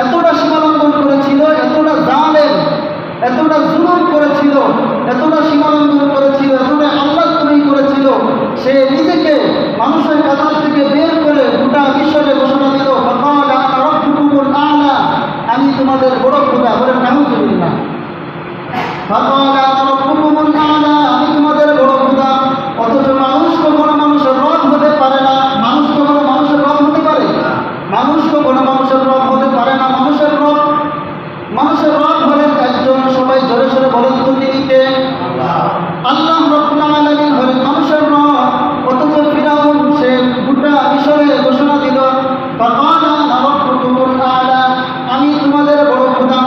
এতটা সীমালঙ্ঘন করেছিল, এতটা জালেম, এতটা জুলুম করেছিল, এতটা সীমালঙ্ঘন করেছিল, এতটা আল্লাহদ্রোহী করেছিল, সে নিজেকে মানুষের কাতার থেকে বের করে গোটা বিশ্বকে ঘোষণা দিল, ফাকালা আনা রাব্বুকুমুল আ'লা, আমি তোমাদের বড় খোদা। বলেন নাউযুবিল্লাহ। ফাকালা আনা রাব্বুকুমুল আ'লা, আমি তোমাদের বড় খোদা। অথচ মানুষ কখনো মানুষের রব হতে পারে না। মানুষ কখনো মানুষের রব হতে পারে? মানুষ কখনো মানুষের রব হতে পারে না। মানুষের রব হলেন একজন, সবাই জোরে সোরে বলেন তো তিনি কে? আল্লাহ রাব্বুল আলামিন হলেন মানুষের রব। অথচ ফিরাউন সে গোটা মিশরে ঘোষণা দিল, ফাকালা আনা রাব্বুকুমুল আ'লা, আমি তোমাদের বড় খোদা।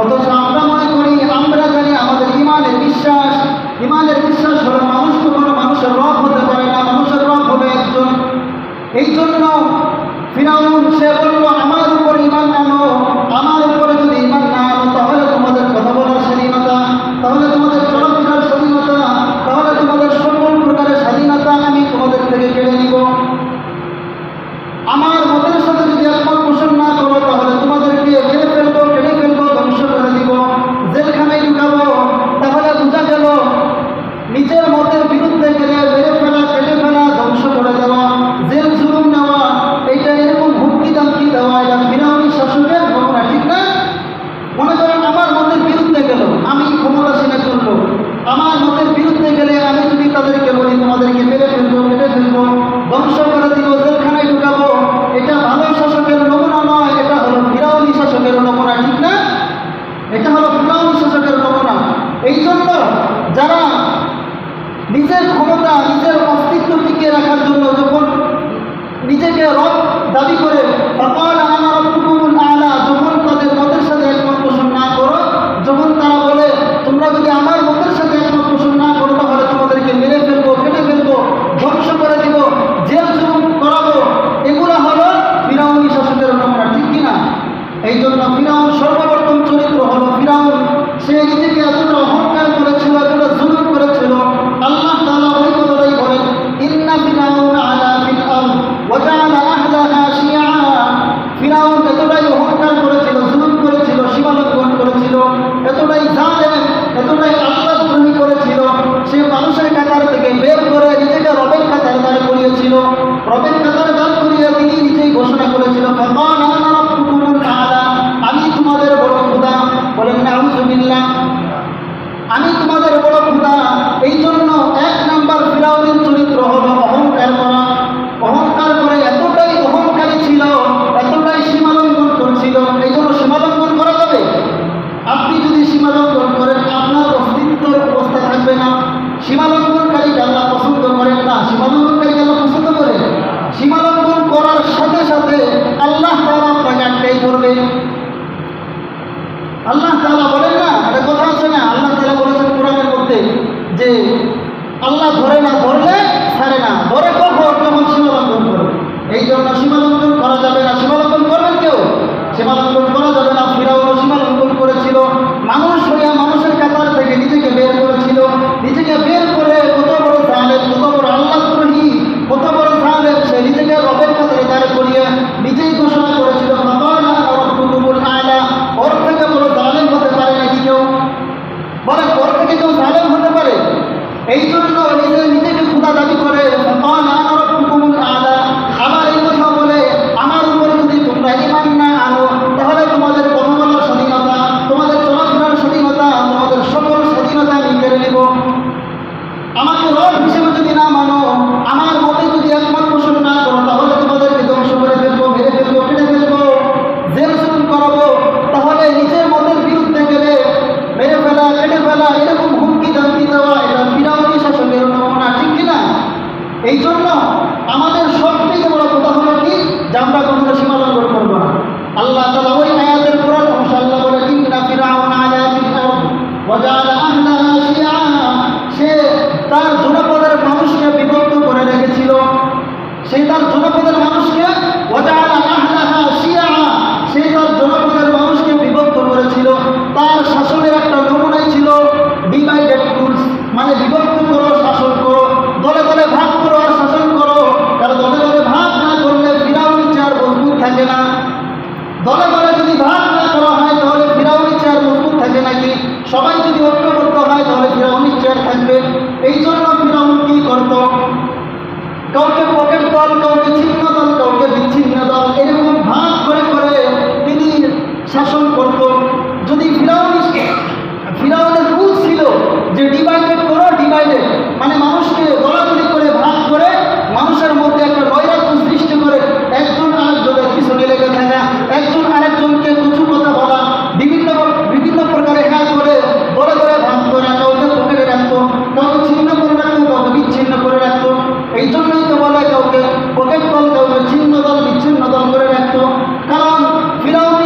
অথচ আমরা মনে করি, আমরা জানি, আমাদের ইমানের বিশ্বাস হলো মানুষ কখনো মানুষের রব হতে পারে না, মানুষের রব হবে একজন। এই জন্য ফিরাউন সে বলল, আমার উপর ঈমান আনো, আমার উপরে যদি ঈমান না আনো তাহলে তোমাদের কথা বলার স্বাধীনতা, তাহলে তোমাদের চলাফেরার স্বাধীনতা, তাহলে তোমাদের সকল প্রকারের স্বাধীনতা আমি তোমাদের থেকে কেড়ে নিব। আমার মতের সাথে যদি একমত পোষণ না করো তাহলে তোমাদেরকে মেরে ফেলবো, কেটে ফেলবো, ধ্বংস করে দিব, জেলখানায় ঢুকাবো। তাহলে বোঝা গেল নিজের মতের বিরুদ্ধে গেলে মেরে ফেলা, কেটে ফেলা, ধ্বংস করে দেওয়া, জেল জুলুম নেওয়া, এইটা এরকম হুমকি দামকি দেওয়া, এটা ফিরাউনি শাসকের ঘটনা, ঠিক না? মনে করেন আমার মতের বিরুদ্ধে গেল, আমি ক্ষমতাসীন একজন লোক, আমার মতের বিরুদ্ধে গেলে আমি যদি তাদেরকে বলি তোমাদেরকে মেরে ফেলবো, কেটে ফেলবো, ধ্বংস করে দিব, জেলখানায় ঢুকাবো, এটা ভালো শাসকের নমুনা নয়, এটা হলো ফিরাউনি শাসকের নমুনা, ঠিক না? এটা হলো ফিরাউনি শাসকের নমুনা। এই জন্য যারা নিজের ক্ষমতা, নিজের অস্তিত্ব টিকিয়ে রাখার জন্য যখন নিজেকে রব দাবি করে, ফাকালা আনা রাব্বুকুমুল আ'লা, যখন তাদের মতের সাথে একমত পোষণ না করো, যখন তারা বলে তোমরা যদি আমার মতের সাথে একমত পোষণ না করো তাহলে তোমাদেরকে মেরে ফেলবো, কেটে ফেলবো, ধ্বংস করে দিব, জেল জুলুম করাবো, এগুলো হলো ফিরাউনি শাসকের নমুনা, ঠিক কিনা? এই জন্য ফিরাউন সর্বপ্রথম চরিত্র হলো ফিরাউন। সে নিজেকে এতটা অহংকার করেছিল, এতটা জুলুম করেছিল। আল্লাহ তাআলা ওই কথাটাই বলেন, ইন্না ফিরাউনা আলা ফিল আরদ ওয়া জাআলা আহলাহা শিয়া। ফিরাউন এতটাই অহংকার করেছিল, জুলুম করেছিল, সীমালঙ্ঘন করেছিল, এতটাই জালেম, এতটাই আল্লাহদ্রোহী করেছিল, সে মানুষের কাতার থেকে বের করে নিজেকে রবের কাতারে দাঁড় করিয়েছিল। রবের কাতারে দাঁড় করিয়ে তিনি নিজেই ঘোষণা করেছিল, ফাকালা আনা রাব্বুকুমুল আ'লা, আমি তোমাদের বড় খোদা। বলেন নাউযুবিল্লাহ। আমি তোমাদের বড় খোদা। এই জন্য এক নাম্বার ফিরাউনের চরিত্র হলো অহংকার করা। অহংকার করে এতটাই অহংকারী ছিল, এতটাই সীমালঙ্ঘন করছিল। এই জন্য সীমালঙ্ঘন করা যাবে? আপনি যদি সীমালঙ্ঘন করেন আপনার অস্তিত্বের অবস্থা থাকবে না। সীমালঙ্ঘনকারীকে আল্লাহ পছন্দ করেন না। সীমালঙ্ঘনকারীকে আল্লাহ পছন্দ করেন। সীমালঙ্ঘন করার সাথে সাথে আল্লাহ তাআলা আপনাকে আটকাই করবে। আল্লাহ তাআলা বলেন না, একটা কথা আছে না, আল্লাহ তাআলা বলেছেন কোরআনের মধ্যে যে আল্লাহ ধরে না, ধরলে ছাড়ে না, ধরে কখন? যখন সীমালঙ্ঘন করে। এই জন্য সীমালঙ্ঘন করা যাবে না। সীমালঙ্ঘন করবেন কেউ? সীমালঙ্ঘন করা যাবে না। ফিরাউনও সীমালঙ্ঘন করেছিল। মানুষ হইয়া মানুষের কাতার থেকে নিজেকে বের করেছিল। নিজেকে বের করে কত বড় জালেম, কত বড় আল্লাহদ্রোহী, কত বড় জালেম, সে নিজেকে রবের কাতারে দাঁড় করিয়ে নিজেই ঘোষণা করেছিল, ফাকালা আনা রাব্বুকুমুল আ'লা। ওর থেকে বড় জালেম হতে পারে নাকি কেউ? বলে ওর থেকে কেউ জালেম হতে পারে? এই জন্য নিজেকে খোদা দাবি করে, ফাকালা আনা রাব্বুকুমুল আ'লা। আবার এই কথা বলে, আমার উপরে যদি তোমরা ঈমান না আনো তাহলে তোমাদের কথা বলার স্বাধীনতা, তোমাদের চলাফেরার স্বাধীনতা, তোমাদের সকল স্বাধীনতা আমি কেড়ে নেব। আমাকে রব হিসেবে যদি না মানো, আমার মতে যদি একমত পোষণ না করো তাহলে তোমাদেরকে ধ্বংস করে ফেলবো, মেরে ফেলবো, কেটে ফেলবো, জেল জুলুম করাবো। তাহলে নিজের মতের বিরুদ্ধে গেলে মেরে ফেলা, কেটে ফেলা, এরকম হুমকি ধামকি দেওয়া, এটা ফিরাউনি শাসকের নমুনা, ঠিক কিনা? এই জন্য আমাদের সবথেকে বড় কথা হলো কি, যে আমরা কখনো সীমালঙ্ঘন করবো না। আল্লাহ তাআলা ওই আয়াতের পুরাণ অংশ আল্লাহ বলে, ইন্না ফিরাউনা আলা ফিল আরদ ওয়া জাআলা আহলাহা শিয়া। সে তার জনপদের মানুষকে বিভক্ত করে রেখেছিল। সে তার জনপদের মানুষকে ওয়া জাআলা আহলাহা শিয়া, সে তার জনপদের মানুষকে বিভক্ত করেছিল। তার শাসনের একটা নমুনাই ছিল ডিভাইডেড রুলস, মানে বিভক্ত করো, শাসন করো, দলে দলে ভাগ করো আর শাসন করো। কারণ দলে দলে ভাগ না করলে ফিরাউনি চেয়ার মজবুত থাকে না। দলে দলে যদি সবাই যদি ঐক্যবদ্ধ হয় তাহলে ফিরাউন নিশ্চয় থাকবে। এই জন্য ফিরাউন কি করত? কাউকে পকেট দল, কাউকে ছিন্ন দল, কাউকে বিচ্ছিন্ন দল, এরকম ভাগ করে করে তিনি শাসন করত। যদি ফিরাউনের রুল ছিল যে ডিভাইডেড করো, ডিভাইডেড মানে মানুষকে দলাদলি করে ভাগ করে মানুষের মধ্যে একটা নৈরাজ্য সৃষ্টি করে একজন আরেকজনের পিছনে লেগে থাকা, একজন আরেকজনকে কিছু কথা বলা, বিভিন্ন প্রকারে হ্যাঁ করে দলে দলে ভাগ করা, কাউকে পকেটে রাখতো, কাউকে ছিন্ন করে রাখতো, কাউকে বিচ্ছিন্ন করে রাখতো। এই জন্যই তো বলে কাউকে পকেট দল, কাউকে ছিন্ন দল, বিচ্ছিন্ন দল করে রাখতো। কারণ ফিরাউন,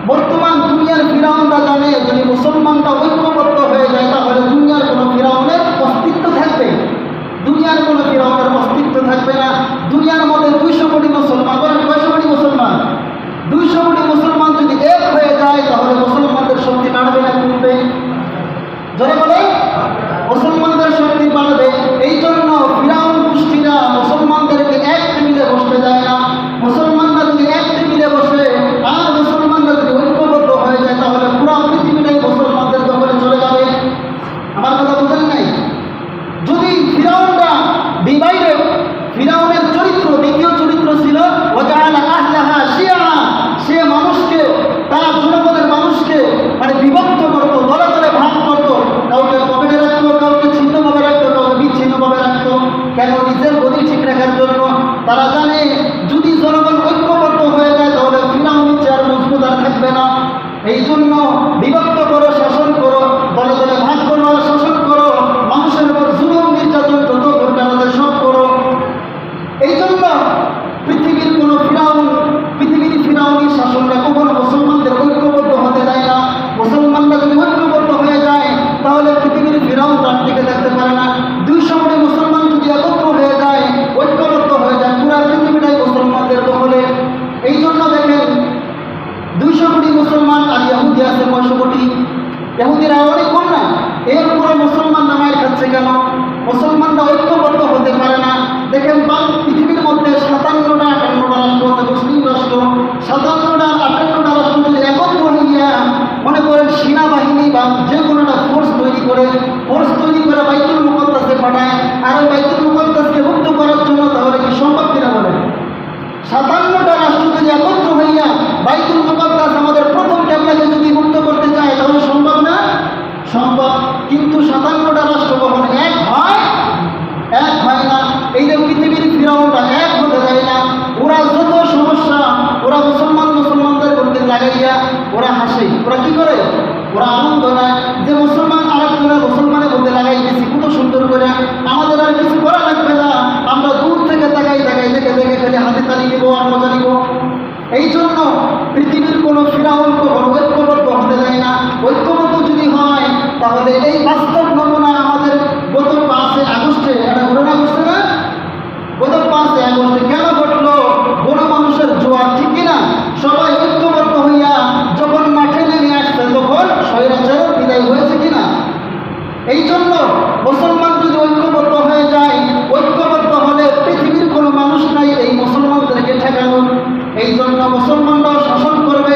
বর্তমান দুনিয়ার ফিরাউনরা জানে যদি মুসলমানরা ঐক্যবদ্ধ হয়ে যায় তাহলে দুনিয়ার কোনো ফিরাউনের অস্তিত্ব থাকবে, দুনিয়ার কোনো ফিরাউনের অস্তিত্ব থাকবে না। দুনিয়ার মধ্যে 200 কোটি মুসলমান, বলেন কয়শো কোটি মুসলমান? 200 কোটি মুসলমান যদি এক হয়ে যায় তাহলে মুসলমানদের শক্তি বাড়বে না কমবে? যারা বলে মুসলমানদের শক্তি বাড়বে। এই জন্য ফিরাউন গোষ্ঠীরা মুসলমানদেরকে এক টেবিলে বসতে দেয় না। মুসলমানরা যদি এক টেবিলে বসে আর মুসলমানরা যদি ঐক্যবদ্ধ হয়ে যায় তাহলে পুরো পৃথিবীটাই মুসলমানদের দখলে চলে যাবে। আমার কথা বুঝেন নাই? যদি ফিরাউনরা ডিভাইডেড, ফিরাউনের চরিত্র, দ্বিতীয় চরিত্র ছিল ওয়াজআলা আহলাহা শিয়া, সে মানুষকে, তার জনগণের মানুষকে মানে বিভক্ত করতো, দলে দলে ভাগ করতো, কাউকে পকেটে রাখতো, কাউকে ছিন্নভাবে রাখতো, কাউকে বিচ্ছিন্নভাবে রাখতো। কেন? নিজের গদি ঠিক রাখার জন্য। তারা জানে যদি জনগণ ঐক্যবদ্ধ হয়ে যায় তাহলে ফিরাউনের চেয়ার মজবুত আর থাকবে না। এই জন্য বিভক্ত করো, শাসন করো, দলে দলে ভাগ করো আর শাসন করো, মানুষের উপর জুলুম নির্যাতন যত দরকার আছে সব করো। এই জন্য পৃথিবীর কোনো পৃথিবীর ফিরাউনি শাসনরা কখনো মুসলমানদের ঐক্যবদ্ধ হতে দেয় না। মুসলমানরা যদি ঐক্যবদ্ধ হয়ে যায় তাহলে পৃথিবীর ফিরাউন তার টিকে থাকতে পারে না। 200 কোটি মুসলমান যদি একত্র হয়ে যায়, ঐক্যবদ্ধ হয়ে যায়, পুরা পৃথিবীটাই মুসলমানদের দখলে। এই জন্য দেখেন 200 কোটি মুসলমান আর ইহুদি আছে 500 কোটি। ইহুদিরা অনেক কম না? এরপরে মুসলমান নামায় খাচ্ছে কেন? মুসলমানরা ঐক্যবদ্ধ হতে পারে না। দেখেন পৃথিবীর মধ্যে 57টা 58টা রাষ্ট্র আছে, মুসলিম রাষ্ট্র। 57টা 58টা রাষ্ট্র যদি একত্র হইয়া মনে করেন সেনাবাহিনী বা যে কোনো একটা ফোর্স তৈরি করে বাইতুল মুকদ্দাসে পাঠায় আর ওই বাইতুল মুকদ্দাসকে মুক্ত করার জন্য, তাহলে কি সম্ভব কিনা বলেন? 57টা রাষ্ট্র যদি একত্র হইয়া বাইতুল মুকদ্দাস আমাদের প্রথম ক্যাবলাকে যদি মুক্ত করতে চায় তাহলে সম্ভব না? সম্ভব। কিন্তু 57টা রাষ্ট্র কখন এক হয়? এক হয় না। এই যে পৃথিবীর ফিরাউনরা এক হতে দেয় না। ওরা যত সমস্যা ওরা মুসলমানদের মধ্যে লাগাইয়া ওরা হাসে। ওরা কি করে? ওরা আনন্দ নেয় যে মুসলমানের মধ্যে লাগাই গেছি কত সুন্দর করে, আমাদের আর কিছু করা লাগবে না, আমরা দূর থেকে তাকাই দেখে খালি হাতে তালি দিব আর মজা নিব। এই জন্য পৃথিবীর কোনো ফিরাউন কখনো ঐক্যবদ্ধ হতে দেয় না। ঐক্যবদ্ধ যদি হয় তাহলে এই বাস্তব নমুনা আমাদের গত 5 আগস্টে একটা ঘটনা ঘটছে না? গত 5 আগস্টে কেন ঘটলো? গণমানুষের জোয়ার, ঠিক কিনা? সবাই ঐক্যবদ্ধ হইয়া যখন মাঠে নেমে আসছে তখন স্বৈরাচারের বিদায় হয়েছে কিনা? এই জন্য মুসলমান যদি ঐক্যবদ্ধ হয়ে যায়, ঐক্যবদ্ধ হলে পৃথিবীর কোনো মানুষ নাই এই মুসলমানদেরকে ঠেকানো। এই জন্য মুসলমানরাও শাসন করবে,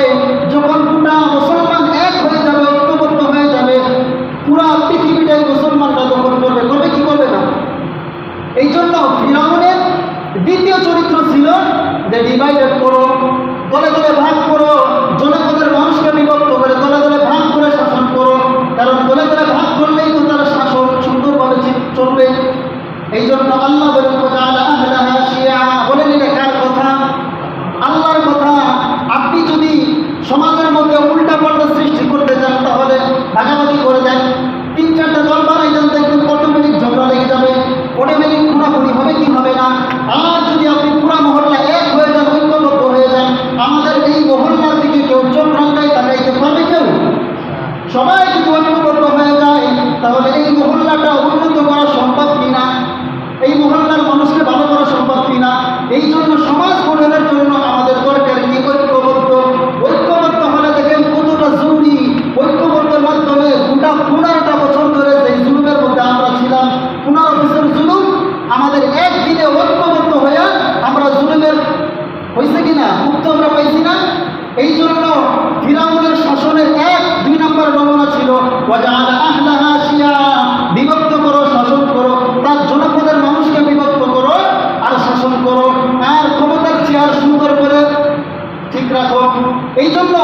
এই জন্য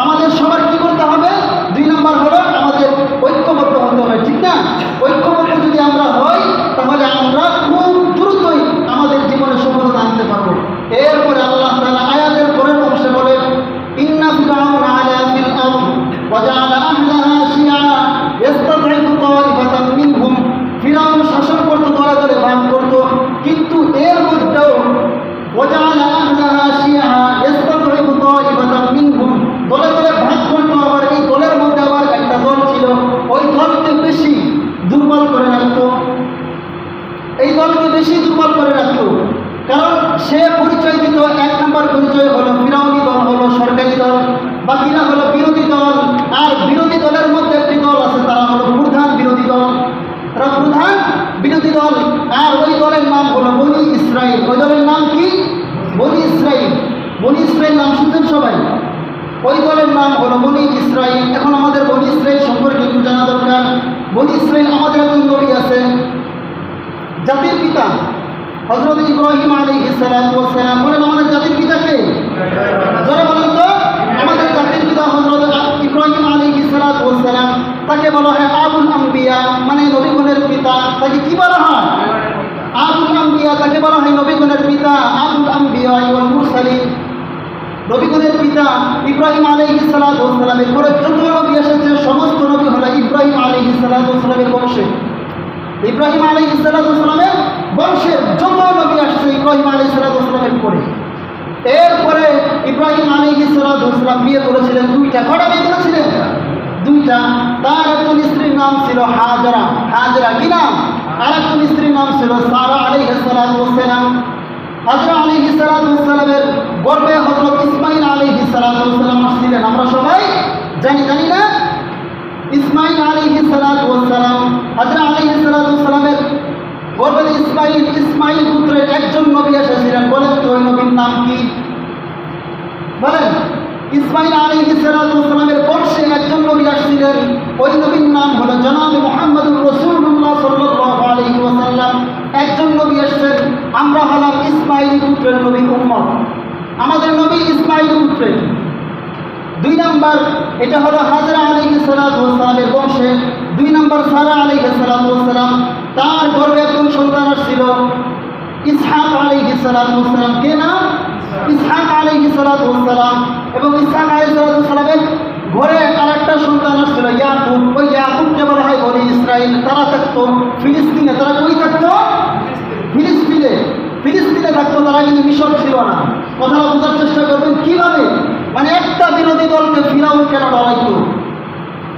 আমাদের সবার কি করতে হবে? 2 নম্বর হলো আমাদের ঐক্যবদ্ধ হতে হবে, ঠিক না? ঐক্যবদ্ধ যদি আমরা হই তাহলে আমরা খুব দ্রুতই আমাদের জীবনে সফলতা আনতে পারবো। এরপরে আল্লাহ তাআলা আয়াতের পরের অংশে বলেন, ইন্না ফিরআউনা আলা ফিল আরদ ওয়া জাআলা আহলাহা শিয়া ইস্তাদঈফু তাইফাতান মিনহুম। ফিরআউন শাসন করতে দলে দলে ভাগ করত, কিন্তু এর মধ্যেও ওয়া জাআলা আহলাহা শিয়া ইস্তাদঈফু তাইফাতান মিনহুম, দলে দলে ভাগ করত। আবার এই দলের মধ্যে আবার একটা দল ছিল, ওই দলকে বেশি দুর্বল করে রাখতো, এই দলকে বেশি দুর্বল করে রাখতো। কারণ সে পরিচয় দিত, 1 নম্বর পরিচয় হলো ফিরআউনি দল, হলো সরকারি দল, বাকিরা হলো বিরোধী দল। আর বিরোধী দলের মধ্যে একটি দল আছে, তারা হলো প্রধান বিরোধী দল, তারা প্রধান বিরোধী দল। আর ওই দলের নাম হলো বনি ইসরাইল। ওই দলের নাম কি? বনি ইসরাইল। বনি ইসরাইল নাম শুনছেন সবাই? ওই দলের নাম হলো বনি ইসরাইল। এখন আমাদের বনি ইসরাইল সম্পর্কে একটু জানা দরকার। বনি ইসরাইল আমাদের একজন নবী আছে, জাতির পিতা হযরত ইব্রাহিম আলাইহিস সালাতু ওয়াস সালাম। বলেন আমাদের জাতির পিতা কে? জোরে বলেন তো। আমাদের জাতির পিতা হযরত ইব্রাহিম আলাইহিস সালাতু ওয়াস সালাম, তাকে বলা হয় আবুল আম্বিয়া, মানে নবীগণের পিতা। তাকে কি বলা হয়? আবুল আম্বিয়া। তাকে বলা হয় নবীগণের পিতা, আবুল আম্বিয়া ওয়াল মুরসালিন। নবীগণের পিতা ইব্রাহিম আলাইহিস সালাতু ওয়াস সালামের পরে যত নবী এসেছে সমস্ত নবী হলো ইব্রাহিম আলাইহিস সালাতু ওয়াস সালামের বংশে। ইব্রাহিম আলাইহিস সালাতু ওয়াস সালামের বংশের যত নবী আসছে ইব্রাহিম আলাইহিস সালাতু ওয়াস সালামের পরে। এরপরে ইব্রাহিম আলাইহিস সালাতু ওয়াস সালাম বিয়ে করেছিলেন 2টা। কটা বিয়ে করেছিলেন? 2টা। তার একজন স্ত্রীর নাম ছিল হাজরা। হাজরা কি নাম? আর একজন স্ত্রীর নাম ছিল সারা আলাইহিস সালাতু ওয়াস সালাম। হাজরা আলাইহিস সালাতু ওয়াস সালামের গর্ভে হযরত ইসমাঈল আলাইহিস সালাতু ওয়াস সালাম আসছিলেন। আমরা সবাই জানি না? ইসমাঈল আলাইহিস সালাতু ওয়াস সালাম, হাজরা আলাইহিস সালাতু ওয়াস সালামের গর্ভে ইসমাঈল পুত্রের একজন নবী এসেছিলেন। বলেন তো ওই নবীর নাম কি? বলেন। ইসমাঈল আলাইহিস সালাতু ওয়াস সালামের বংশে একজন নবী আসছিলেন, ওই নবীর নাম হলো জনাব মুহাম্মদুর রাসূলুল্লাহ সাল্লাল্লাহু আলাইহি ওয়াসাল্লাম। একজন নবী আসছেন, আমরা হলাম ইসমাঈল পুত্রের নবী উম্মত। আমাদের নবী ইসমাঈল পুত্রের 2 নম্বর, এটা হলো হাজরা আলাইহিস সালাতু ওয়াস সালামের বংশে। 2 নম্বর সারা আলাইহিস সালাতু ওয়াস সালাম, তার গর্ভে একজন সন্তান আসছিল ইসহাক আলাইহিস সালাতু ওয়াস সালাম। কে নাম? ইসহাক আলাইহিস সালাতু ওয়াস সালাম। এবং ইসহাক আলাইহিস সালাতু ওয়াস সালামের ঘরে আরেকটা সন্তান আসছিল ইয়াকুব। ওই ইয়াকুবকে বলা হয় বনি ইসরাইল। তারা থাকতো ফিলিস্তিনে। তারা কই থাকতো? ফিলিস্তিনে। ফিলিস্তিনে থাকতো, তারা কিন্তু মিশর ছিল না। কথাটা বোঝার চেষ্টা করবেন কিভাবে? মানে একটা বিরোধী দলকে ফিরাউন কেন ডরাইতো?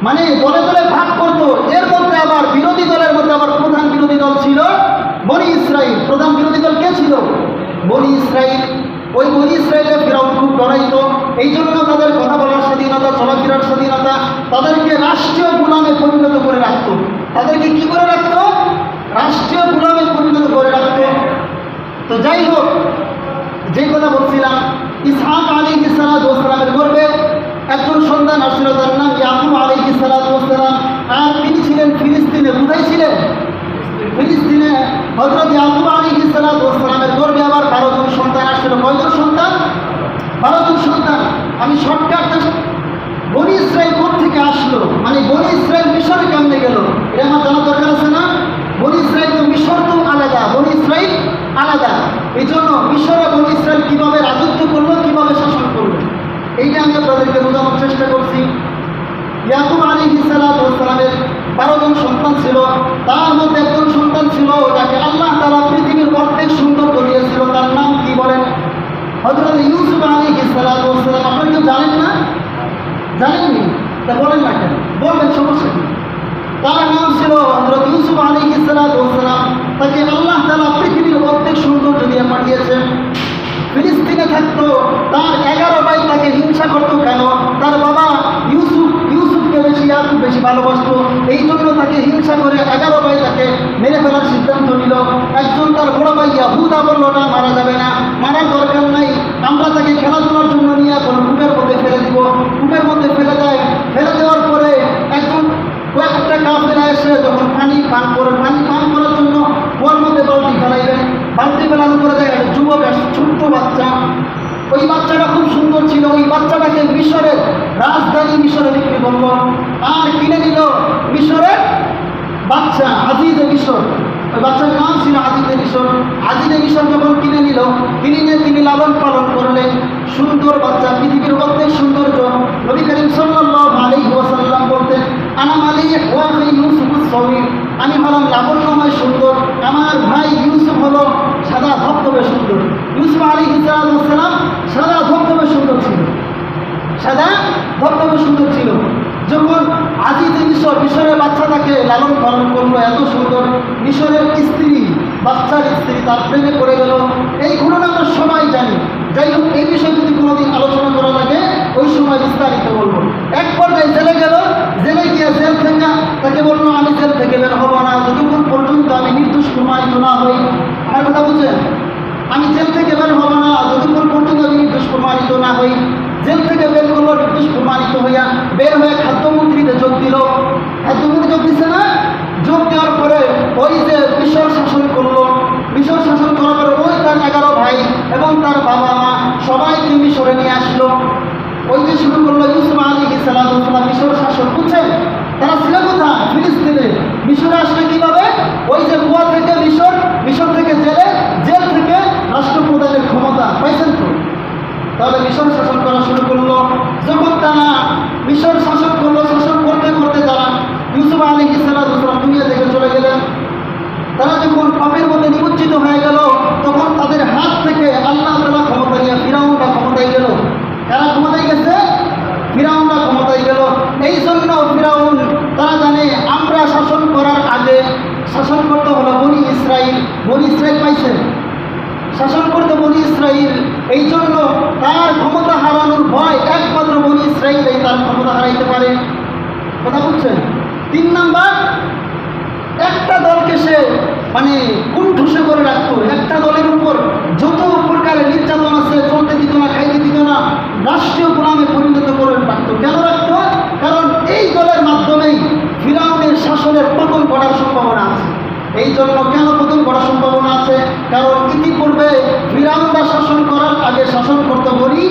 মানে দলে দলে ভাগ করতো। এর মধ্যে আবার বিরোধী দলের মধ্যে আবার প্রধান বিরোধী দল ছিল বনি ইসরাইল। প্রধান বিরোধী দল কে ছিল? বনি ইসরাইল। ওই বনি ইসরাইলে ফিরাউন খুব ডরাইতো। এই জন্য তাদের কথা বলার স্বাধীনতা, চলাফেরার স্বাধীনতা, তাদেরকে রাষ্ট্রীয় গোলামে পরিণত করে রাখতো। তাদেরকে কি করে রাখতো? রাষ্ট্রীয় গোলামে পরিণত করে রাখতো। তো যাই হোক, যে কথা বলছিলাম, ইসহাক আলাইহিস সালাতু ওয়াস সালামের গর্ভে একজন সন্তান আসছিল, তার নাম ইয়াকুব আলাইহিস সালাতু ওয়াস সালাম। আর তিনি ছিলেন ফিলিস্তিনে। কোথায় ছিলেন? ফিলিস্তিনে। হযরত ইয়াকুব আলাইহিস সালাতু ওয়াস সালামের গর্ভে আবার 12 জন সন্তান আসছিল। কয়জন সন্তান? 12 জন সন্তান। আমি শর্টকাট, বনি ইসরাইল কোথেকে আসলো, মানে বনি ইসরাইল মিশরে কেমনে গেল, এটা আমার জানা দরকার আছে না? বনি ইসরাইল তো মিশর তো আলাদা, বনি ইসরাইল আলাদা। এই জন্য মিশরে বনি ইসরাইল কীভাবে রাজত্ব করলো, কীভাবে শাসন করলো, এইটা আমি আপনাদেরকে বোঝানোর চেষ্টা করছি। ইয়াকুব আলাইহিস সালাতু ওয়াস সালামের 12 জন সন্তান ছিল। তার মধ্যে একজন সন্তান ছিল, যাকে আল্লাহ তাআলা পৃথিবীর অর্ধেক সৌন্দর্য দিয়েছিল। তার নাম কি বলেন? হযরত ইউসুফ আলাইহিস সালাতু ওয়াস সালাম। আপনারা কেউ জানেন না? জানেননি? তা বলেন না কেন? বলবেন, সমস্যা কি? তার নাম ছিল হযরত ইউসুফ আলাইহিস সালাতু ওয়াস সালাম। তাকে আল্লাহ তাআলা পৃথিবীর অর্ধেক সৌন্দর্য দিয়ে পাঠিয়েছেন। ফিলিস্তিনে থাকতো। তার 11 ভাই তাকে হিংসা করতো। কেন? তার বাবা ইউসুফকে বেশি ভালোবাসতো। এই জন্য তাকে হিংসা করে 11 ভাই তাকে মেরে ফেলার সিদ্ধান্ত নিল। একজন তার বড় ভাই ইয়াহুদা বলল, না, মারা যাবে না, মারার দরকার নাই, আমরা তাকে খেলাধুলার জন্য নিয়ে কোনো কূপের মধ্যে ফেলে দিব। কূপের মধ্যে ফেলে দেয়। ফেলে দেওয়ার পরে একজন কয়েকটা কাফেরা এসে যখন পানি পান করার জন্য ওর মধ্যে বালতি ফেলাইলেন। বালতি ফেলানোর পরে একটা যুবক, ছোট্ট বাচ্চা, ওই বাচ্চাটা খুব সুন্দর ছিল, ওই বাচ্চাটাকে মিশরের রাজধানী মিশরে বিক্রি করলো, আর কিনে নিল মিশরের বাচ্চা আজিজে মিশর। ওই বাচ্চার নাম ছিল আজিজে মিশর। আজিজে মিশর যখন কিনে নিল, কিনে নিয়ে তিনি লালন পালন করলেন। সুন্দর বাচ্চা, পৃথিবীর মধ্যে সৌন্দর্য। নবী করিম সাল্লাল্লাহু আলাইহি ওয়াসাল্লাম বলতেন, আনা মালিক ওয়া আখি ইউসুফুস সাগীর, আমি হলাম লাবণ্যময় সুন্দর, আমার ভাই ইউসুফ হলো সাদা ধবধবে সুন্দর। ইউসুফ আলাইহিস সালাম সাদা ধবধবে সুন্দর ছিল, সাদা ধবধবে সুন্দর ছিল। যখন আজিজে মিশর মিশরের বাচ্চাটাকে লালন পালন করলো, এত সুন্দর, মিশরের স্ত্রী, বাচ্চার স্ত্রী তার প্রেমে পড়ে গেল। এই ঘটনা আমরা সবাই জানি। যাই হোক, এই বিষয়ে যদি কোনোদিন আলোচনা করা লাগে ওই সময় বিস্তারিত বলবো। এক পর্যায়ে জেলে গেল, জেলে গিয়ে জেল থেকে তাকে বললো, আমি জেল থেকে বের হবো না যতক্ষণ পর্যন্ত আমি নির্দোষ প্রমাণিত না হই। আমার কথা বুঝছেন? আমি জেল থেকে বের হবো না যতক্ষণ পর্যন্ত আমি নির্দোষ প্রমাণিত না হই। জেল থেকে বের করলো, নির্দোষ প্রমাণিত হইয়া বের হয়ে খাদ্যমন্ত্রীতে যোগ দিল। খাদ্যমন্ত্রী যোগ দিচ্ছে না? যোগ দেওয়ার পরে ওই যে মিশর শাসন করলো, মিশর শাসন করার পরে ওই তার 11 ভাই এবং তার বাবা মা সবাইকে মিশরে নিয়ে আসলো। ওই যে শুরু করলো ইউসুফ আলাইহিস সালাম মিশর শাসন। বুঝছেন? তারা ছিল কোথায়? ফিলিস্তিনে। মিশরে আসলে কিভাবে? ওই যে কুয়া থেকে মিশর, মিশর থেকে জেলে, জেল থেকে রাষ্ট্রপ্রধানের ক্ষমতা পাইছেন তো? তাহলে মিশর শাসন করা শুরু করলো। যখন তারা মিশর শাসন করলো, শাসন করতে করতে তারা ইউসুফ আলাইহিস সালাম দুনিয়া থেকে চলে গেলেন। তারা যখন পাপের মধ্যে নিমজ্জিত হয়ে গেল, তখন তাদের হাত থেকে আল্লাহ তাআলা ক্ষমতা নিয়ে ফিরাউনরা ক্ষমতায় গেল। কারা ক্ষমতায় গেছে? ফিরাউনরা ক্ষমতায় গেল। এই জন্য ফিরাউন, তারা জানে আমরা শাসন করার আগে শাসন করতে হলো বনি ইসরাইল। বনি ইসরাইল পাইছে, শাসন করতে বনি ইসরাইল। এই জন্য তার ক্ষমতা হারানোর ভয়, একমাত্র বনি ইসরাইলই তার ক্ষমতা হারাইতে পারে। কথা বুঝছেন? 3 নাম্বার, একটা দলকে সে কুণ্ঠুষে করে রাখতো। একটা দলের উপর যত প্রকারের নির্যাতন আছে চলতে দিত না, খাইতে দিত না, রাষ্ট্রীয় গোলামে পরিণত করে রাখতো। কেন রাখতো? কারণ এই দলের মাধ্যমেই ফিরাউনের শাসনের পতন ঘটার সম্ভাবনা আছে। এই জন্য কেন পতন ঘটার সম্ভাবনা আছে? কারণ ইতিপূর্বে ফিরাউনরা শাসন করার আগে শাসন করতে বলি,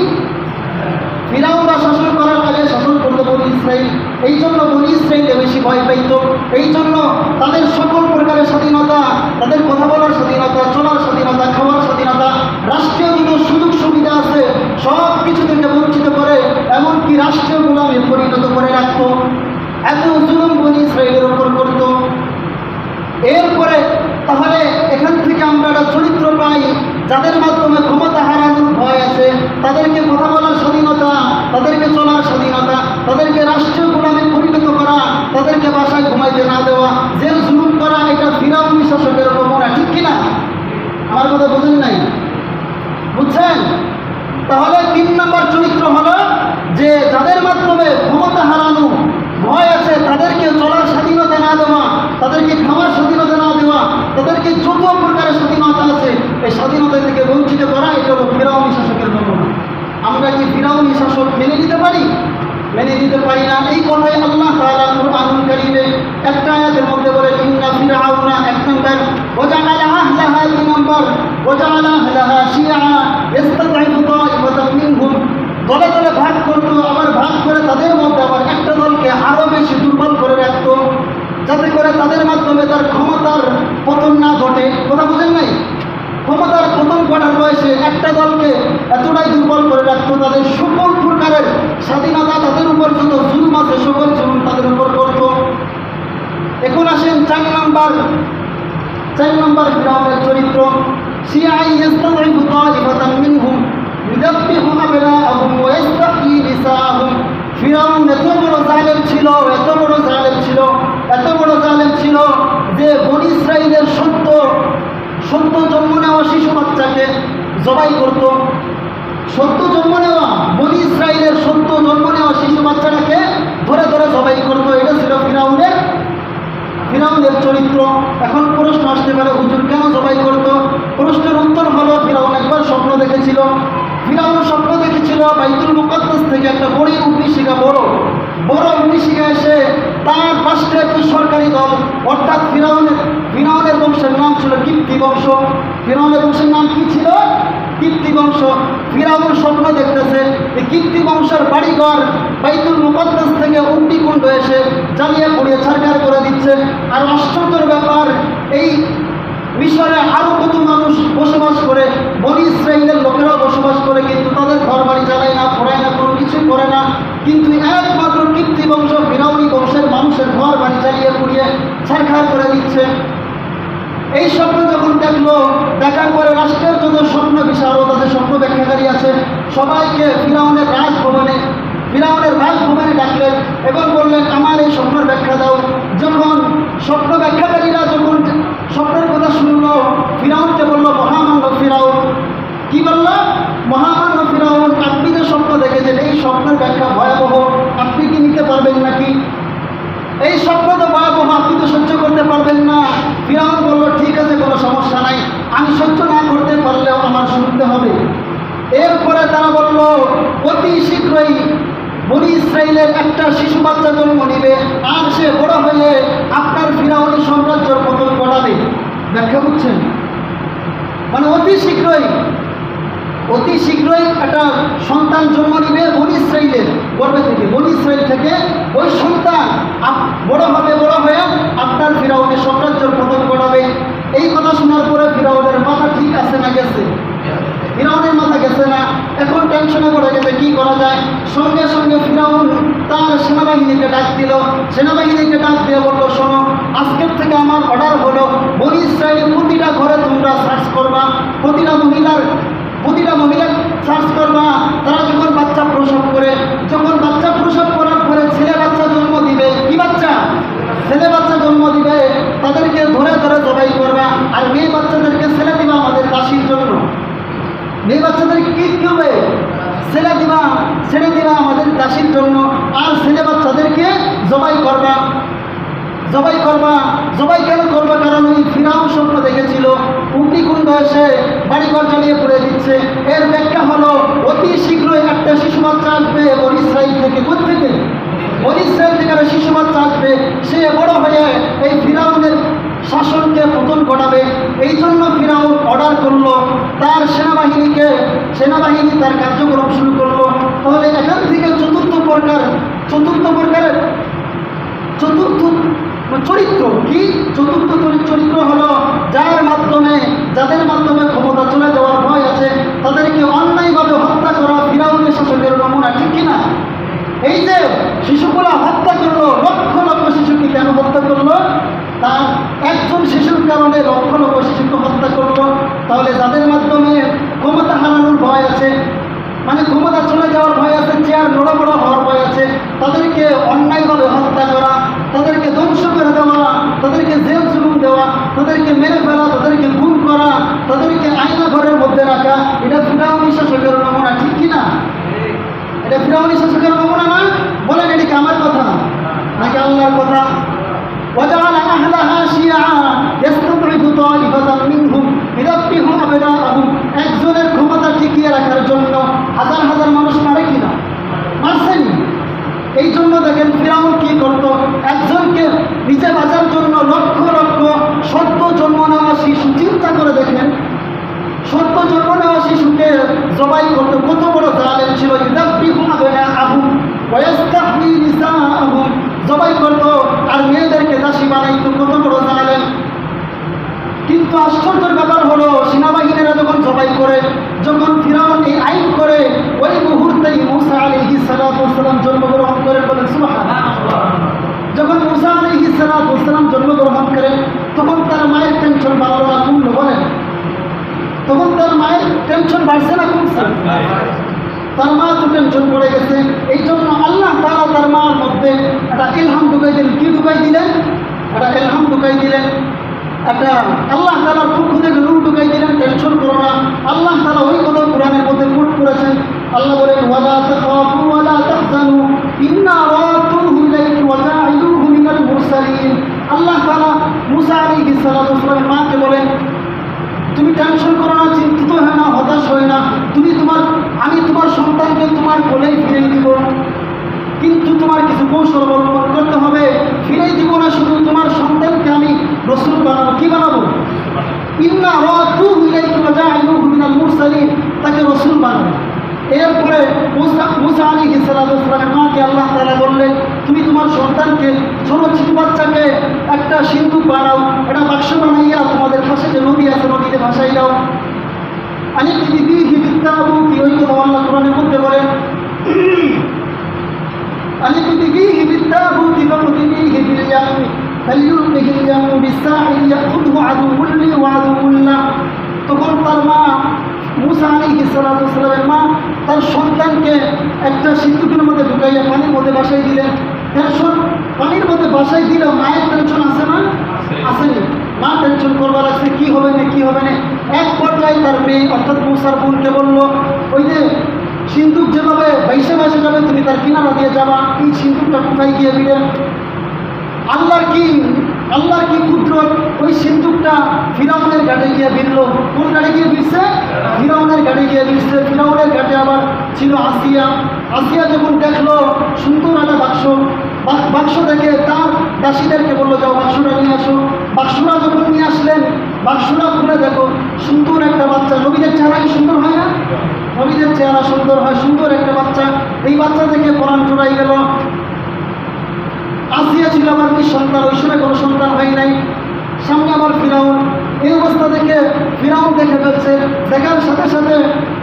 ফিরাউনরা শাসন করার আগে শাসন করতে বনি ইসরাইল। এই জন্য বনি ইসরাইলে বেশি ভয় পাইত। এই জন্য তাদের সকল প্রকারের স্বাধীনতা, তাদের কথা বলার স্বাধীনতা, চলার স্বাধীনতা, খাওয়ার স্বাধীনতা, রাষ্ট্রীয় যত সুযোগ সুবিধা আছে সব কিছু থেকে বঞ্চিত করে, এমনকি রাষ্ট্রীয় গোলামে পরিণত করে রাখত। এত জুলুম বনি ইসরাইলের ওপর করত। এরপরে তাহলে এখান থেকে আমরা একটা চরিত্র পাই, যাদের মাধ্যমে ক্ষমতা হারানোর ভয় আছে, তাদেরকে কথা বলার স্বাধীনতা, তাদেরকে চলার স্বাধীনতা, তাদেরকে রাষ্ট্রীয় গোলামে পরিণত করা, তাদেরকে বাসায় ঘুমাইতে না দেওয়া, জেল জুলুম করা, এটা ফিরাউনি শাসকের নমুনা। ঠিক কিনা? আমার কথা বুঝেন নাই? বুঝছেন? তাহলে 3 নম্বর চরিত্র হলো যে যাদের মাধ্যমে ক্ষমতা হারানো ভয় আছে, তাদেরকে চলার স্বাধীনতা না দেওয়া, তাদেরকে খাওয়ার স্বাধীনতা না দেওয়া, তাদেরকে যত প্রকারের স্বাধীনতা আছে এই স্বাধীনতা থেকে বঞ্চিত করা, এটা হলো ফিরাউনি শাসকের নমুনা। আমরা কি ফিরাউনি শাসক মেনে নিতে পারি? মেনে নিতে পারি না। এই কথাই আল্লাহ তাআলা কুরআনুল কারীমে একটা আয়াতের মধ্যে বলেন, ইন্না ফিরাউনা, 1 নম্বর, ওয়াজাআলা আহলাহা, 2 নম্বর, ওয়াজাআলা আহলাহা শিয়া ইস্তাদঈফু তাইফাতাম মিনহুম, দলে দলে ভাগ করতো, আবার ভাগ করে তাদের মধ্যে আবার একটা দলকে আরো বেশি দুর্বল করে রাখতো, যাতে করে তাদের মাধ্যমে তার ক্ষমতার পতন না ঘটে। কথা বুঝেন নাই? ক্ষমতার পতন ঘটার বয়সে একটা দলকে এতটাই দুর্বল করে রাখতো, তাদের সকল প্রকারের স্বাধীনতা, তাদের উপর যত জুলুম আছে সকল জুলুম তাদের উপর করত। এখন আসেন 4 নম্বর ফিরাউনের চরিত্র। শিয়াই ইস্তাদঈফু তাইফাতাম মিনহুম ইউযাব্বিহু আবনাআহুম ওয়া ইস্তাহয়ী নিসাআহুম। ফিরাউন এত বড় জালেম ছিল, এত বড় জালেম ছিল, এত বড় জালেম ছিল যে বনি ইসরাইলের সত্য জন্ম নেওয়া শিশু বাচ্চাকে জবাই করত। সত্য জন্ম নেওয়া, বনি ইসরাইলের সত্য জন্ম নেওয়া শিশু বাচ্চাটাকে ধরে ধরে জবাই করত। এটা ছিল ফিরাউনের চরিত্র। এখন প্রশ্ন আসতে পারে, হুজুর কেন জবাই করত? প্রশ্নের উত্তর হলো, ফিরাউন একবার স্বপ্ন দেখেছিল। ফিরাউন স্বপ্ন দেখেছিল বাইতুল মুকাদ্দাস থেকে একটা বড় অগ্নিশিখা, বড় অগ্নিশিখা এসে তার পাশে একটি সরকারি দল, অর্থাৎ ফিরাউনের বংশের নাম ছিল কিপ্তি বংশ। ফিরাউনের বংশের নাম কি ছিল? কীর্তি বংশ। ফিরাউন স্বপ্ন দেখতেছে এই কীর্তি বংশের বাড়িঘর বাইতুল মুকদ্দাস থেকে অগ্নিকুণ্ড এসে জ্বালিয়ে পুড়িয়ে ছারখার করে দিচ্ছে। আর আশ্চর্যের ব্যাপার, এই মিশরে আরও কত মানুষ বসবাস করে, বনি ইসরাইলের লোকেরাও বসবাস করে, কিন্তু তাদের ঘর বাড়ি জ্বালায় না, পড়ায় না, কোনো কিছুই করে না। কিন্তু একমাত্র কীর্তি বংশ ফিরাউনি বংশের মানুষের ঘর বাড়ি জ্বালিয়ে পুড়িয়ে ছারখার করে দিচ্ছে। এই স্বপ্ন যখন দেখলো, দেখার পরে রাষ্ট্রের যত স্বপ্ন বিশারদ আছে, স্বপ্ন ব্যাখ্যাকারী আছে, সবাইকে ফিরাউনের রাজভবনে ডাকলেন এবং বললেন আমার এই স্বপ্নের ব্যাখ্যা দাও। যখন স্বপ্ন ব্যাখ্যাকারীরা যখন স্বপ্নের কথা শুনলো, ফিরাউনকে বলল, মহামান্য ফিরাউন, কি বলল? মহামান্য ফিরাউন, আপনি যে স্বপ্ন দেখেছেন এই স্বপ্নের ব্যাখ্যা ভয়াবহ, আপনি কি নিতে পারবেন নাকি? এই স্বপ্ন তো ভয়াবহ, আপনি তো সহ্য করতে পারবেন না। ফিরাউন বলল, ঠিক আছে, কোনো সমস্যা নাই, আমি সহ্য না করতে পারলেও আমার শুনতে হবে। এরপরে তারা বলল, অতি শীঘ্রই বনি ইসরাইলের একটা শিশু বাচ্চা জন্ম নিবে, আর সে বড় হয়ে আপনার ফিরাউনি সাম্রাজ্যের পতন ঘটাবে। ব্যাখ্যা বুঝছেন? মানে অতি শীঘ্রই একটা সন্তান জন্ম নিবে বনি ইসরাইলের গর্ভে থেকে, বনি ইসরাইল থেকে ওই সন্তান বড় হয়ে আপনার ফিরাউনের সাম্রাজ্যের পতন ঘটাবে। এই কথা শোনার পরে ফিরাউনের মাথা ঠিক আছে না গেছে? ফিরাউনের মাথা গেছে না, এখন টেনশনে পড়ে গেছে, কি করা যায়। সঙ্গে সঙ্গে ফিরাউন তার সেনাবাহিনীকে ডাক দিল। সেনাবাহিনীকে ডাক দিয়ে বললো, শোনো, আজকের থেকে আমার অর্ডার হলো, বনি ইসরায়েলের প্রতিটা ঘরে তোমরা সার্চ করবা, প্রতিটা মহিলার সার্চ করবা। তারা যখন বাচ্চা প্রসব করে, করার পরে ছেলে বাচ্চা জন্ম দিবে, কি বাচ্চা? ছেলে বাচ্চা জন্ম দিবে, তাদেরকে ধরে জবাই করবা। আর মেয়ে বাচ্চাদেরকে ছেড়ে দিবা আমাদের দাসীর জন্য। মেয়ে বাচ্চাদেরকে কি হবে? ছেড়ে দিবা আমাদের দাসীর জন্য। আর ছেলে বাচ্চাদেরকে জবাই করবা। জবাই কেন করবা? কারণ ওই ফিরাউন স্বপ্ন দেখেছিল অগ্নিকুণ্ড এসে বাড়িঘর জ্বালিয়ে পুড়ে দিচ্ছে। এর ব্যাখ্যা হলো, অতি শীঘ্রই একটা শিশু বাচ্চা আসবে বনি ইসরাইল থেকে। কোত্থেকে? বনি ইসরাইল থেকে একটা শিশু বাচ্চা আসবে, সে বড় হয়ে এই ফিরাউনের শাসনকে পতন ঘটাবে। এই জন্য ফিরাউন অর্ডার করলো তার সেনাবাহিনী তার কার্যক্রম শুরু করলো। তাহলে এখান থেকে চতুর্থ প্রকারের চরিত্র কি? চতুর্থ চরিত্র হলো যাদের মাধ্যমে ক্ষমতা চলে যাওয়ার ভয় আছে, তাদেরকে অন্যায়ভাবে হত্যা করা ফিরাউনের শাসকের নমুনা, ঠিক কিনা? এই যে শিশুগুলো হত্যা করলো, লক্ষ লক্ষ শিশুকে কেন হত্যা করলো? তার একজন শিশুর কারণে লক্ষ লক্ষ শিশুকে হত্যা করলো। তাহলে যাদের মাধ্যমে ক্ষমতা হারানোর ভয় আছে, মানে ক্ষমতা চলে যাওয়ার ভয় আছে, চেয়ার বড় হওয়ার ভয় আছে, তাদেরকে অন্যায়ভাবে হত্যা করা, তাদেরকে ধ্বংস করে দেওয়া, তাদেরকে জেল জুলুম দেওয়া, তাদেরকে মেরে ফেলা, তাদেরকে গুম করা, তাদেরকে আয়না ঘরের মধ্যে রাখা, এটা ফিরাউনি শাসকের নমুনা, ঠিক কিনা? এটা ফিরাউনি শাসকের নমুনা না? বলেন, এটি কি আমার কথা নাকি আল্লাহর কথা? وجعل أهلها شيعا يستضعف طائفة منهم يذبح أبناءهم। একজনের ক্ষমতা টিকিয়ে রাখার জন্য হাজার হাজার মানুষ মারে কিনা? মারছেনি। এই জন্য দেখেন ফিরাউন কি করতো, একজনকে নিজে বাঁচার জন্য লক্ষ লক্ষ সদ্য জন্ম নেওয়া শিশু, চিন্তা করে দেখেন, সদ্য জন্ম নেওয়া শিশুকে জবাই করতো। কত বড় জালেম ছিল! ইউযাব্বিহু আবনাআহুম ওয়া ইস্তাহয়ী নিসাআহুম, জবাই করতো আর মেয়েদেরকে দাসী বানাইতো। কত বড় জালেম! কিন্তু আশ্চর্যের ব্যাপার হলো, সেনাবাহিনীরা যখন জবাই করে, যখন ফিরাউন এই আইন করে, ওই মুহূর্তেই মূসা আলাইহিস সালাতু ওয়াস সালাম জন্মগ্রহণ করেন। বলেন সুবহানাল্লাহ। যখন মূসা আলাইহিস সালাতু ওয়াস সালাম জন্মগ্রহণ করেন, তখন তার মায়ের টেনশন বাড়লো না কমলো? বলেন, তখন তার মায়ের টেনশন বাড়ছে না কমছে? তার মা তো টেনশন পড়ে গেছে। এই জন্য আল্লাহ তাআলা তার মার মধ্যে একটা ইলহাম ঢুকাই দিলেন। কি ঢুকাই দিলেন? একটা ইলহাম ঢুকাই দিলেন, একটা আল্লাহ তাআলার পক্ষ থেকে নূর ঢুকাই দিলেন। টেনশন করো না। আল্লাহ তাআলা ওই কথা কোরআনের মধ্যে কোট করেছেন। আল্লাহ বলেন, ওয়ালা তাখাফু ওয়ালা তাহজানু ইন্না রাদুহু ইলাইহি ওয়া জাইলুহু মিনাল মুরসালিন। আল্লাহ তাআলা মূসা আলাইহিস সালাতু ওয়াস সালামের মাকে বলেন, তুমি টেনশন করো না, চিন্তিত হয় না, হতাশ হয় না, আমি তোমার সন্তানকে তোমার কোলেই ফিরিয়ে দিব। কিন্তু তোমার কিছু কৌশল অবলম্বন করতে হবে। ফিরিয়ে দিব না শুধু, তোমার সন্তানকে আমি রাসূল বানাবো। কি বানাবো? ইন্না রাদুহু ইলাইহি ওয়া জাইলুহু মিনাল মুরসালিন। তাকে রসুল বানাবে। এরপরে মুসা আলাইহিস সালামের মাকে আল্লাহ তাআলা বললেন, তুমি তোমার সন্তানকে, ছোট ছোট বাচ্চাকে একটা সিন্দুক বানাও, একটা বাক্স বানাইয়া তোমাদের পাশে যে নদী আছে নদীতে ভাসাই দাও। আনিকতি বিহি বিত্তাবুতি, ওই কথা আল্লাহ কোরআনের মধ্যে বলেন, আনিকতি বিহি বিত্তাবুতি ফাকুতিবিহি বিল ইয়ামি ফালিয়ুলকিহিল ইয়ামু বিসাহিল ইয়াখুযহু আদুউন লি ওয়া আদুউন লাহ। তখন তার মা মুসা আলাইহিস সালামের মা তার সন্তানকে একটা সিন্দুকের মধ্যে ঢুকাইয়া পানির মধ্যে বাসাই দিলেন। টেনশন, পানির মধ্যে বাসাই দিলেও মায়ের টেনশন আছে না? আসেনি। মা টেনশন করবার আছে, কি হবে না কি হবে না। এক পর্যায়ে তার মেয়ে অর্থাৎ মুসার বোনকে বলল, ওই যে সিন্দুক যেভাবে বাইশে বাইশে যাবে তুমি তার কিনারা দিয়ে যাবা, এই সিন্দুকটা কোথায় গিয়ে দিলেন। আল্লাহর কি কুদরত, ওই সিন্দুকটা ফিরাউনের ঘাটে গিয়ে ভিড়ল। কোন ঘাটে গিয়ে ভিড়ছে? ফিরাউনের ঘাটে গিয়ে ভিড়ছে। ফিরাউনের ঘাটে আবার ছিল আসিয়া। আসিয়া যখন দেখলো সুন্দর একটা বাক্স দেখে তার দাসীদেরকে বললো, যাও বাক্সটা নিয়ে আসো। বাক্সটা যখন নিয়ে আসলেন, বাক্সটা খুলে দেখো সুন্দর একটা বাচ্চা। নবীদের চেহারা কি সুন্দর হয় না? নবীদের চেহারা সুন্দর হয়, সুন্দর একটা বাচ্চা। এই বাচ্চা থেকে পরাণ চড়াই গেল। আসিয়া ছিল আমার নিঃসন্তান, ওই সময় কোনো সন্তান হয় নাই। সামনে আমার ফিরাউন। এই অবস্থা দেখে ফিরাউন দেখে ফেলছে। দেখার সাথে সাথে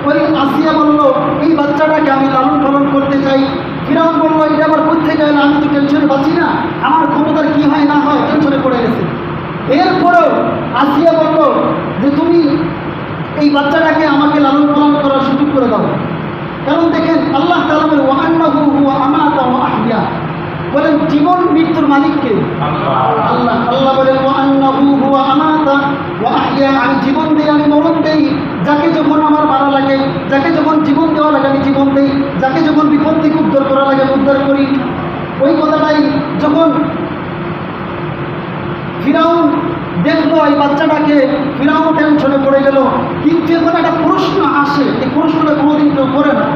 ওই আসিয়া বলল, এই বাচ্চাটাকে আমি লালন পালন করতে চাই। ফিরাউন বললো, এটা আবার কোথেকে গেল, আমি তো টেনশনে বাঁচি না, আমার ক্ষমতার কি হয় না হয়, টেনশনে পড়ে গেছে। এরপরেও আসিয়া বলল যে তুমি এই বাচ্চাটাকে আমাকে লালন পালন করার সুযোগ করে দাও। কারণ দেখেন আল্লাহ তাআলা বলেন, ওয়া আন্নাহু হুয়া আমাতা ওয়া আহইয়া, বলেন জীবন মৃত্যুর মালিককে আল্লাহ। আল্লাহ বলেন, ওয়া আন্নাহু হুয়া আমাতা ওয়া আহইয়া, আমি জীবন দেই, আমি মরণ দেই। যাকে যখন আমার মারা লাগে, যাকে যখন জীবন দেওয়া লাগে আমি জীবন দেই, যাকে যখন বিপদ থেকে উদ্ধার করা লাগে আমি উদ্ধার করি। ওই কথাটাই যখন ফিরাউন দেখলো এই বাচ্চাটাকে, ফিরাউন টেনশনে পড়ে গেল। কিন্তু এখন একটা প্রশ্ন আসে, এই প্রশ্নটা কোনোদিন কেউ করে না।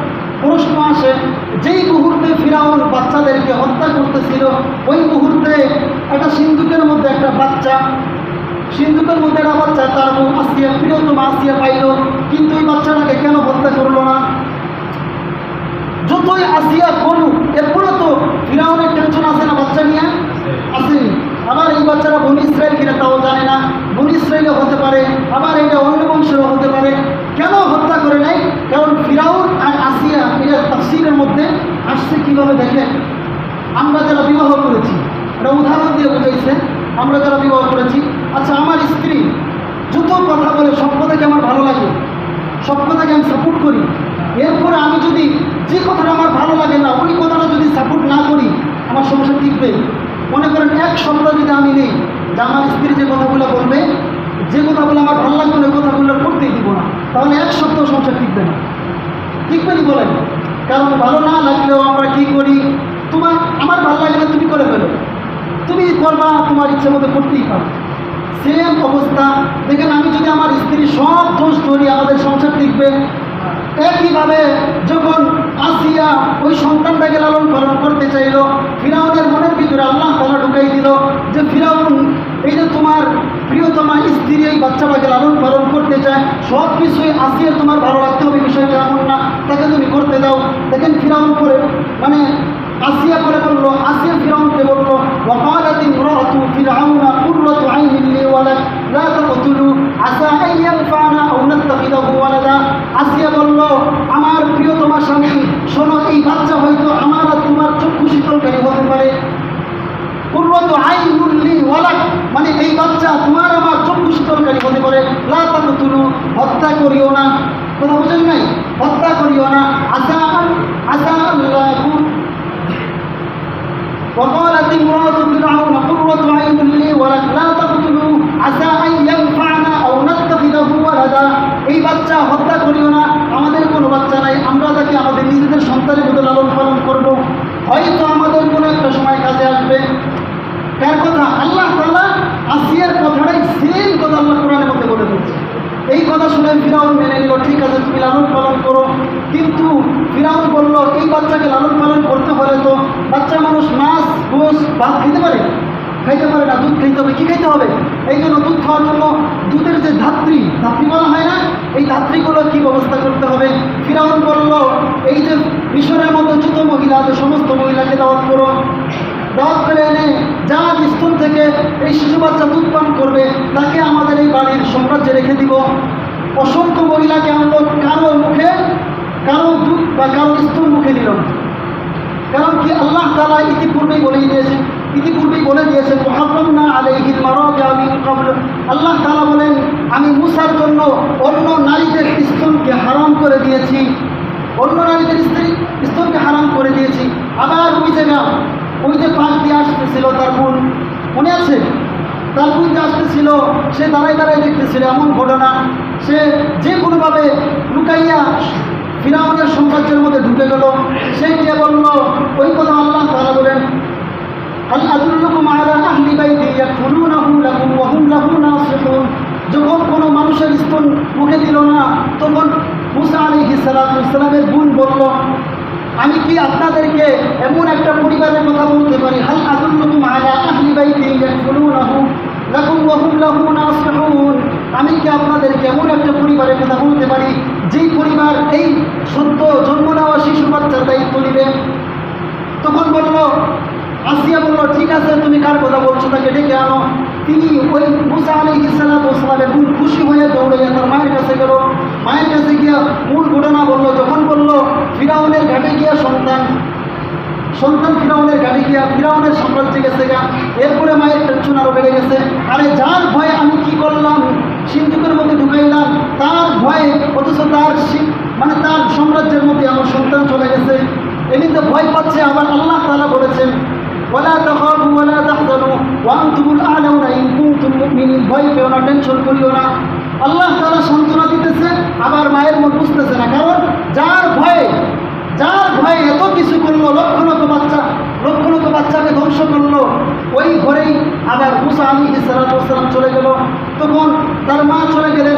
প্রশ্ন আসে, যেই মুহূর্তে ফিরাউন বাচ্চাদেরকে হত্যা করতেছিল, ওই মুহূর্তে একটা সিন্দুকের মধ্যে একটা বাচ্চা, সিন্দুকের মধ্যে একটা বাচ্চা, তার বউ আসিয়া, প্রিয়তম আসিয়া পাইল, কিন্তু ওই বাচ্চাটাকে কেন হত্যা করলো না? যতই আসিয়া করুক, এরপরে তো ফিরাউনের টেনশন আছে না বাচ্চা নিয়ে? আসেনি। আবার এই বাচ্চারা বনি ইসরায়েল কিনা তাও জানে না, বনি ইসরায়েলও হতে পারে, আবার এটা অন্য বংশেরও হতে পারে। কেন হত্যা করে নাই? কারণ ফিরাউন আর আসিয়া, এটা তাফসীরের মধ্যে আসছে কীভাবে দেখেন। আমরা যারা বিবাহ করেছি, এটা উদাহরণ দিয়ে বুঝাইছে, আমরা যারা বিবাহ করেছি, আচ্ছা আমার স্ত্রী যত কথা বলে সব কথাকে আমার ভালো লাগে, সব কথাকে আমি সাপোর্ট করি। এরপরে আমি যদি যে কথাটা আমার ভালো লাগে না, ওই কথাটা যদি সাপোর্ট না করি, আমার সংসার টিকবে? মনে করেন এক সপ্তাহ যদি আমি নেই যে আমার স্ত্রী যে কথাগুলো বলবে, যে কথাগুলো আমার ভালো লাগবে না, ওই কথাগুলো করতেই দিব না, তাহলে এক সপ্তাহ সংসার টিকবে না। টিকবে নি বলেন? কারণ ভালো না লাগলেও আমরা কি করি, আমার ভালো লাগে না, তুমি করে ফেলো, তুমি করবা, তোমার ইচ্ছে মতো করতেই পারো। সেম অবস্থা দেখেন, আমি যদি আমার স্ত্রীর সব দোষ ধরি, আমাদের সংসার টিকবে? একইভাবে যখন আসিয়া ওই সন্তানটাকে লালন পালন করতে চাইল, ফিরাউনের মনের ভিতরে আল্লাহ তাআলা ঢুকাই দিল যে ফিরাউন, এই যে তোমার প্রিয়তমা স্ত্রী এই বাচ্চাটাকে লালন পালন করতে চায়, সব কিছুই আসিয়া তোমার ভালো রাখতে হবে, বিষয়টা এমন না, তাকে তুমি করতে দাও। দেখেন ফিরাউন করে মানে আসিয়া করে বললো, আসিয়া ফিরাউনকে বললো, ওয়াকালাত ইমরাতু ফিরআউনা কুররাতু আইনিন লি ওয়ালাদ লা তাকতুলু আসা আন ইয়ানফানা আও নাত্তাখিদাহু ওয়ালাদা। আসিয়া বলল, আমার প্রিয়তমা স্বামী শোনো, এই বাচ্চা হয়তো আমার আর তোমার চক্ষু শীতলকারী হতে পারে। কুররাতু আইনুন লি ওয়ালাদ মানে এই বাচ্চা তোমার আমার চক্ষু শীতলকারী হতে পারে। লা তাকতুলু, হত্যা করিও না। কথা বুঝেন নাই? হত্যা করিও না। আসা আল্লাহু وقالت امرأة فرعون قرة عين لي ولد لا تقتلوا عسى أن ينفعنا أو نتخذه ولدا। এই বাচ্চা হত্যা করিও না, আমাদের কোনো বাচ্চা নাই, আমরা তাকে আমাদের নিজেদের সন্তানের মতো লালন পালন করব, হয়তো আমাদের কোনো একটা সময় কাজে আসবে। কার কথা? আল্লাহ তাআলা আসিয়ার কথাটাই সেম কথা আল্লাহ কোরআনের মধ্যে বলে দিচ্ছে। এই কথা শুনে ফিরাউন মেনে নিল, ঠিক আছে তুমি লালন পালন করো। কিন্তু ফিরাউন বলল, এই বাচ্চাকে লালন পালন করতে হলে তো বাচ্চা মানুষ মাছ গোশ ভাত খেতে পারে, খাইতে পারে না, দুধ খাইতে হবে। কী খাইতে হবে? এই জন্য দুধ খাওয়ার জন্য দুধের যে ধাত্রী বলা হয় না, এই ধাত্রীগুলো কী ব্যবস্থা করতে হবে। ফিরাউন বলল, এই যে মিশরের মতো যত মহিলা আছে সমস্ত মহিলাকে দাওয়াত করো, দাওয়াত করে এনে যার স্তন থেকে এই শিশু বাচ্চা দুধ পান করবে তাকে আমাদের এই বাড়ির সাম্রাজ্যে রেখে দিব। অসংখ্য মহিলাকে আনলো, কারো মুখে কারো দুধ বা কারো স্তন মুখে নিল। কারণ কি, আল্লাহ তাআলা ইতিপূর্বেই বলে দিয়েছেন মুহাররামনা আলাইহিল মারাজিআ মিন ক্বাবল। আল্লাহ তাআলা বলেন, আমি মুসার জন্য অন্য নারীদের স্তনকে হারাম করে দিয়েছি, অন্য নারীদের স্তনকে হারাম করে দিয়েছি। আবার ওই যে পাশ দিয়ে আসতেছিল তার বোন, মনে আছে? তার বোন যে আসতেছিল, সে দাঁড়ায় দেখতেছিল এমন ঘটনা, সে যে কোনোভাবে লুকাইয়া ফিরাউনের সাম্রাজ্যের মধ্যে ঢুকে গেল। সে গিয়ে বলল ওই কথা আল্লাহ তাআলা বলেন, হাল আদুল্লুকুম আলা আহলি বাইতি ইয়াকুলুনাহু লাকুম ওয়া হুম লাহু নাসিহুন। যখন কোনো মানুষের স্তন মুখে দিল না, তখন মুসা আলাইহিস সালামের বোন বলল, আমি কি আপনাদেরকে এমন একটা পরিবারের কথা বলতে পারি, হাল আদুল্লুকুম আলা আহলি বাইতি ইয়াকুলুনাহু লাকুম ওয়া হুম লাহু নাসিহুন। আমি কি আপনাদেরকে এমন একটা পরিবারের কথা বলতে পারি যেই পরিবার এই সদ্য জন্ম নেওয়া শিশু বাচ্চার দায়িত্ব নেবে। তখন বলল, আসিয়া বলল, ঠিক আছে, তুমি কার কথা বলছো তাকে ডেকে আনো। তিনি ওই মুসা আলাইহিস সালামের বোন খুশি হয়ে দৌড়াইয়া তার মায়ের কাছে গেল। মায়ের কাছে গিয়া মূল ঘটনা বলল। যখন বলল ফিরাউনের ঘাটে গিয়া সন্তান ফিরাউনের ঘাটে গিয়া ফিরাউনের সাম্রাজ্যে গেছে গা। এরপরে মায়ের টেনশন আরও বেড়ে গেছে। আরে যার ভয়ে আমি কি করলাম, সিন্ধুকের মধ্যে ঢুকাইলাম, তার ভয়ে, অথচ তার সাম্রাজ্যের মধ্যে আমার সন্তান চলে গেছে, এমনিতে ভয় পাচ্ছে। আবার আল্লাহ তাআলা বলেছেন, ওয়ালা তাখাফু ওয়ালা তাহজানু ওয়া আনতুমুল আ'লাউনা ইন কুনতুম মুমিনিন। ভয় পেও না, টেনশন করিও না। আল্লাহ তাআলা সান্ত্বনা দিতেছে, আবার মায়ের মন বুঝতেছে না। কারণ যার ভয়ে এত কিছু করলো, লক্ষ লক্ষ বাচ্চাকে ধ্বংস করলো, ওই ঘরেই আবার মুসা আলাইহিস সালাম চলে গেল। তখন তার মা চলে গেলেন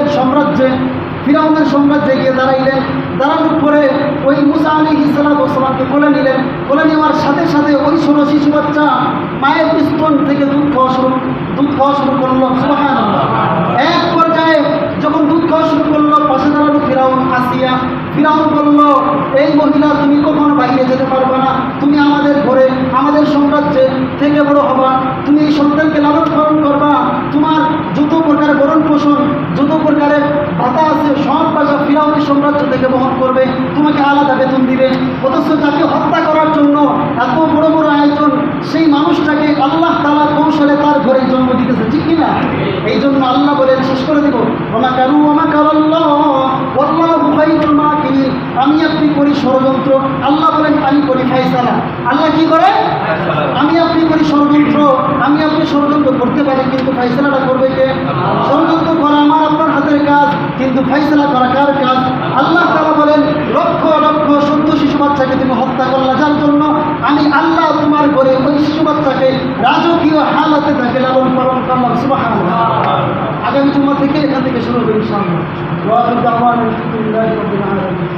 ফিরাউনের সাম্রাজ্যে গিয়ে দাঁড়াইলেন। দাঁড়ানোর পরে ওই মুসা আলাইহিস সালামকে কোলে নিলেন। কোলে নেওয়ার সাথে সাথে ওই ছোট শিশু বাচ্চা মায়ের স্তন থেকে দুধ খাওয়া শুরু করলো। সুবহানাল্লাহ। এক পর্যায়ে যখন দুধ খাওয়া শুরু করলো, পাশে দাঁড়ালো ফিরাউন বলল, এই মহিলা, তুমি কখনো বাইরে যেতে পারবে না, তুমি আমাদের ঘরে, আমাদের সাম্রাজ্যে থেকে বড় হবা, তুমি এই সন্তানকে লালন পালন করবা, তোমার যত প্রকারের ভরণ পোষণ, যত প্রকারের ভাতা আছে সব টাকা ফিরাউনের সাম্রাজ্য থেকে বহন করবে, তোমাকে আলাদা বেতন দিবে। অথচ তাকে হত্যা করার জন্য এত বড় বড় আয়োজন, সেই মানুষটাকে আল্লাহ তাআলা কৌশলে তার ঘরে জন্ম দিতেছে, ঠিক কিনা? এই জন্য আল্লাহ বলেন, শেষ করে দেব, ওমা কারু ওমা কারাল্লাহ ওয়াল্লাহু খায়রুল মাকিরিন। আমি আপনি করি ষড়যন্ত্র, আল্লাহ বলেন আমি করি ফায়সালা। আল্লাহ কি করে? আমি আপনি করি ষড়যন্ত্র। আমি আপনি ষড়যন্ত্র করতে পারি, কিন্তু ফায়সালাটা করবে কে? ষড়যন্ত্র করা আমার আপনার হাতের কাজ, কিন্তু ফায়সালা করা কার কাজ? আল্লাহ তাআলা বলেন, লক্ষ লক্ষ সদ্য শিশু বাচ্চাকে তুমি হত্যা করলা, যার জন্য আমি আল্লাহ তোমার ঘরে ওই শিশু বাচ্চাকে রাজকীয় হালাতে তাকে লালন পালন করলাম। সুবহানাল্লাহ। আগামী জুমা থেকে এখান থেকে শুরু হবে ইনশাআল্লাহ। ওয়া আখিরু দাওয়ানা আলহামদুলিল্লাহি রাব্বিল আলামিন।